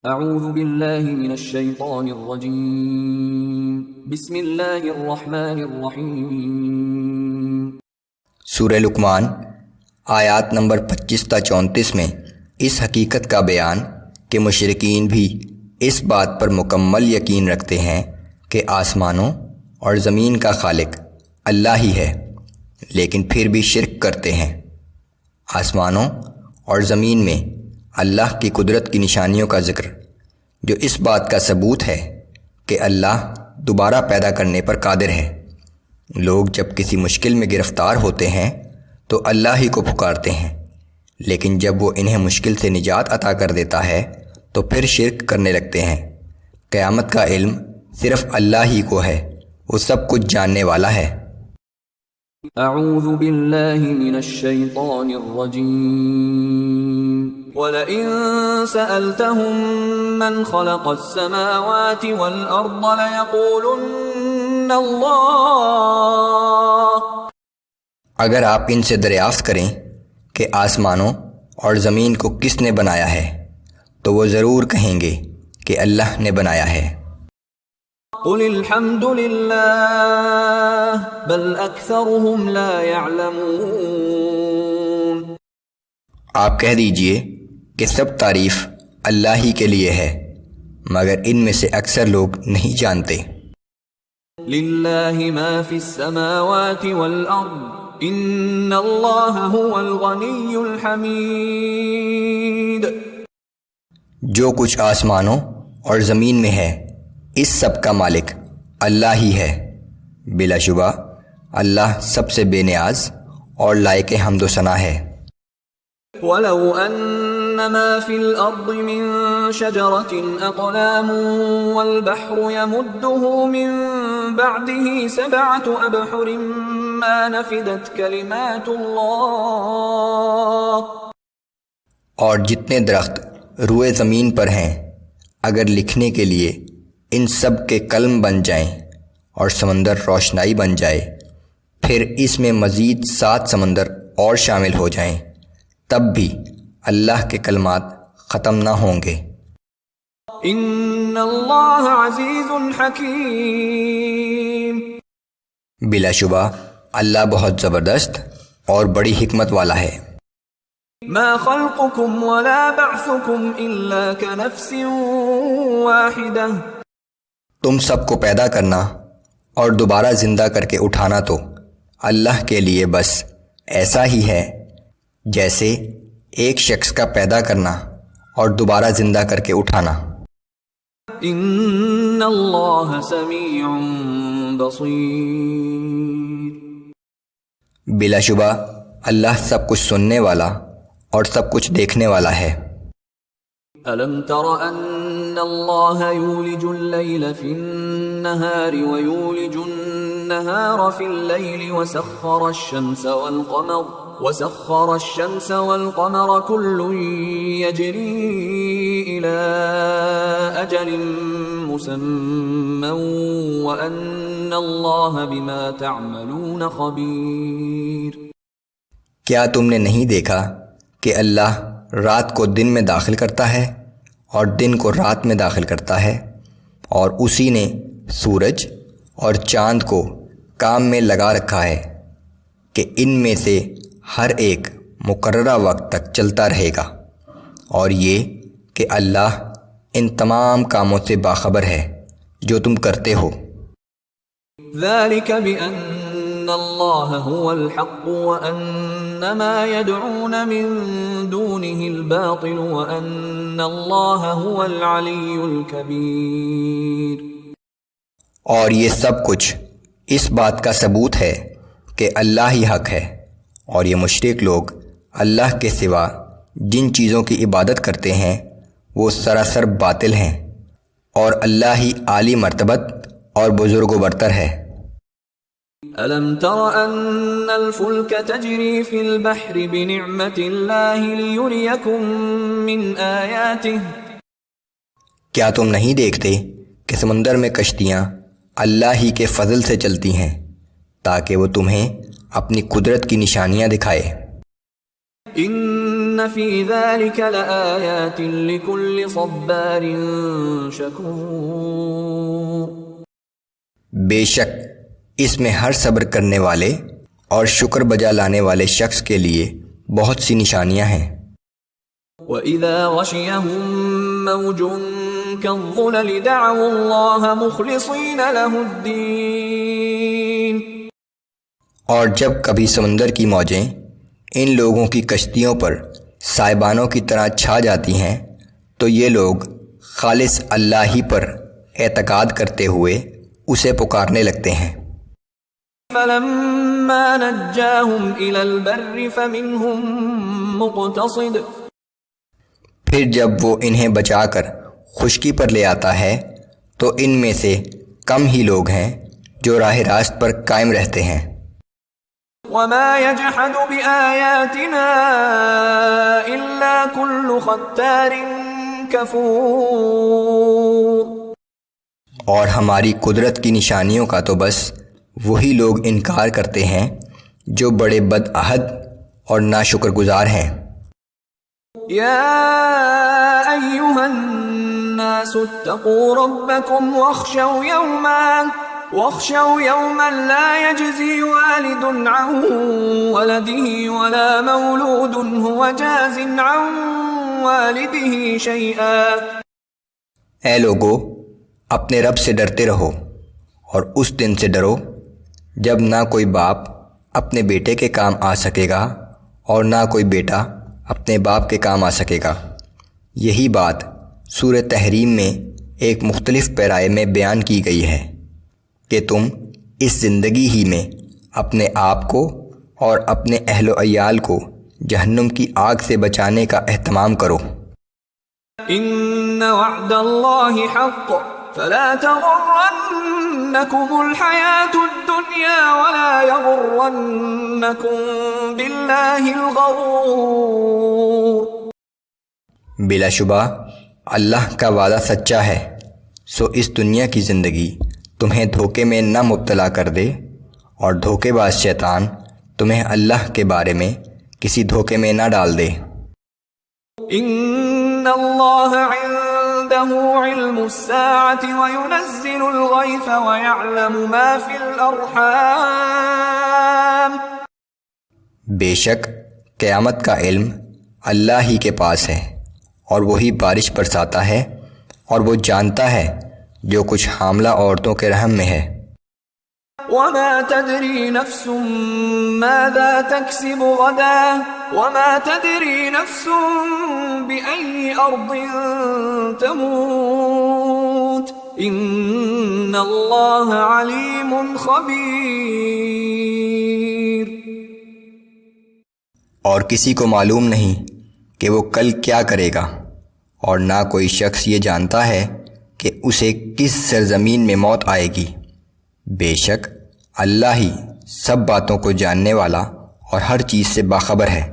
اعوذ باللہ من الشیطان الرجیم بسم اللہ الرحمن الرحیم۔ سورہ لقمان آیات نمبر 25 تا 34 میں اس حقیقت کا بیان کہ مشرکین بھی اس بات پر مکمل یقین رکھتے ہیں کہ آسمانوں اور زمین کا خالق اللہ ہی ہے، لیکن پھر بھی شرک کرتے ہیں۔ آسمانوں اور زمین میں اللہ کی قدرت کی نشانیوں کا ذکر، جو اس بات کا ثبوت ہے کہ اللہ دوبارہ پیدا کرنے پر قادر ہے۔ لوگ جب کسی مشکل میں گرفتار ہوتے ہیں تو اللہ ہی کو پکارتے ہیں، لیکن جب وہ انہیں مشکل سے نجات عطا کر دیتا ہے تو پھر شرک کرنے لگتے ہیں۔ قیامت کا علم صرف اللہ ہی کو ہے، وہ سب کچھ جاننے والا ہے۔ اعوذ باللہ من الشیطان الرجیم۔ وَلَئِن سَأَلْتَهُم مَّنْ خَلَقَ السَّمَاوَاتِ وَالْأَرْضَ لَيَقُولُنَّ اللَّهُ۔ اگر آپ ان سے دریافت کریں کہ آسمانوں اور زمین کو کس نے بنایا ہے تو وہ ضرور کہیں گے کہ اللہ نے بنایا ہے۔ قُلِ الْحَمْدُ لِلَّهِ بَلْ أَكْثَرُهُمْ لَا يَعْلَمُونَ۔ آپ کہہ دیجئے کہ سب تعریف اللہ ہی کے لیے ہے، مگر ان میں سے اکثر لوگ نہیں جانتے۔ لِلَّهِ مَا فِي السَّمَاوَاتِ وَالْأَرْضِ إِنَّ اللَّهَ هُوَ الْغَنِيُّ الْحَمِيدُ۔ جو کچھ آسمانوں اور زمین میں ہے اس سب کا مالک اللہ ہی ہے، بلا شبہ اللہ سب سے بے نیاز اور لائق حمد و ثنا ہے۔ وَلَوْ أَنَّ مَا فِي الْأَرْضِ مِن شَجَرَةٍ أَقْلَامٌ وَالْبَحْرُ يَمُدُّهُ مِن بَعْدِهِ سَبْعَةُ أَبْحُرٍ مَا نَفِدَتْ كَلِمَاتُ اللَّهِ۔ اور جتنے درخت روئے زمین پر ہیں اگر لکھنے کے لیے ان سب کے قلم بن جائیں اور سمندر روشنائی بن جائے، پھر اس میں مزید 7 سمندر اور شامل ہو جائیں، تب بھی اللہ کے کلمات ختم نہ ہوں گے۔ ان اللہ عزیز حکیم۔ بلا شبہ اللہ بہت زبردست اور بڑی حکمت والا ہے۔ ما خلقكم ولا بعثكم الا كنفس واحدة۔ تم سب کو پیدا کرنا اور دوبارہ زندہ کر کے اٹھانا تو اللہ کے لیے بس ایسا ہی ہے جیسے ایک شخص کا پیدا کرنا اور دوبارہ زندہ کر کے اٹھانا۔ ان اللہ سمیع بصیر۔ بلا شبہ اللہ سب کچھ سننے والا اور سب کچھ دیکھنے والا ہے۔ ألم تر أن الله يولج الليل في النهار ويولج النهار في الليل وسخر الشمس والقمر كل يجري إلى أجل مسمى وأن الله بما تعملون خبير۔ کیا تم نے نہیں دیکھا کہ اللہ رات کو دن میں داخل کرتا ہے اور دن کو رات میں داخل کرتا ہے، اور اسی نے سورج اور چاند کو کام میں لگا رکھا ہے کہ ان میں سے ہر ایک مقررہ وقت تک چلتا رہے گا، اور یہ کہ اللہ ان تمام کاموں سے باخبر ہے جو تم کرتے ہو۔ ذلك بأن اللہ هو الحق وأن ما يدعون من دونه الباطل وأن اللہ هو العلی الکبیر۔ اور یہ سب کچھ اس بات کا ثبوت ہے کہ اللہ ہی حق ہے، اور یہ مشرک لوگ اللہ کے سوا جن چیزوں کی عبادت کرتے ہیں وہ سراسر باطل ہیں، اور اللہ ہی عالی مرتبت اور بزرگ و برتر ہے۔ ألم تر أن الفلك تجري في البحر بنعمة الله ليريكم من آياته۔ کیا تم نہیں دیکھتے کہ سمندر میں کشتیاں اللہ ہی کے فضل سے چلتی ہیں تاکہ وہ تمہیں اپنی قدرت کی نشانیاں دکھائے۔ ان فی ذلک لآیات لکل صبار شکور. بے شک اس میں ہر صبر کرنے والے اور شکر بجا لانے والے شخص کے لیے بہت سی نشانیاں ہیں. وَإِذَا غَشِيَهُم مَّوْجٌ كَالظُّلَلِ دَعَوُا اللَّهَ مُخْلِصِينَ لَهُ الدِّينَ. اور جب کبھی سمندر کی موجیں ان لوگوں کی کشتیوں پر سائبانوں کی طرح چھا جاتی ہیں تو یہ لوگ خالص اللہ ہی پر اعتقاد کرتے ہوئے اسے پکارنے لگتے ہیں. فَلَمَّا نَجَّاهُمْ إِلَى الْبَرِّ فَمِنْهُمْ مُقْتَصِدٌ. پھر جب وہ انہیں بچا کر خشکی پر لے آتا ہے تو ان میں سے کم ہی لوگ ہیں جو راہ راست پر قائم رہتے ہیں. وَمَا يَجْحَدُ بِآيَاتِنَا إِلَّا كُلُّ خَتَّارٍ كَفُورٍ. اور ہماری قدرت کی نشانیوں کا تو بس وہی لوگ انکار کرتے ہیں جو بڑے بدعہد اور ناشکر گزار ہیں. یا ایھا الناس اتقوا ربکم واخشوا یوما لا یجزی والد عن ولده ولا مولود هو جاز عن والده شیئا. اے لوگو، اپنے رب سے ڈرتے رہو اور اس دن سے ڈرو جب نہ کوئی باپ اپنے بیٹے کے کام آ سکے گا اور نہ کوئی بیٹا اپنے باپ کے کام آ سکے گا. یہی بات سورہ تحریم میں ایک مختلف پیرائے میں بیان کی گئی ہے کہ تم اس زندگی ہی میں اپنے آپ کو اور اپنے اہل و عیال کو جہنم کی آگ سے بچانے کا اہتمام کرو. ان وعد اللہ حق فلا تغرنکم الحیاة الدنیا ولا یغرنکم باللہ الغرور. بلا شبہ اللہ کا وعدہ سچا ہے، سو اس دنیا کی زندگی تمہیں دھوکے میں نہ مبتلا کر دے اور دھوکے باز شیطان تمہیں اللہ کے بارے میں کسی دھوکے میں نہ ڈال دے. ان اللہ عنده علم الساعة وينزل الغیث ويعلم ما في الارحام. بے شک قیامت کا علم اللہ ہی کے پاس ہے اور وہی بارش برساتا ہے اور وہ جانتا ہے جو کچھ حاملہ عورتوں کے رحم میں ہے. وما تدری نفس ماذا تکسب غدا وما تدری نفس بأي ارض تموت ان اللہ علیم خبیر. اور کسی کو معلوم نہیں کہ وہ کل کیا کرے گا، اور نہ کوئی شخص یہ جانتا ہے کہ اسے کس سرزمین میں موت آئے گی. بے شک اللہ ہی سب باتوں کو جاننے والا اور ہر چیز سے باخبر ہے.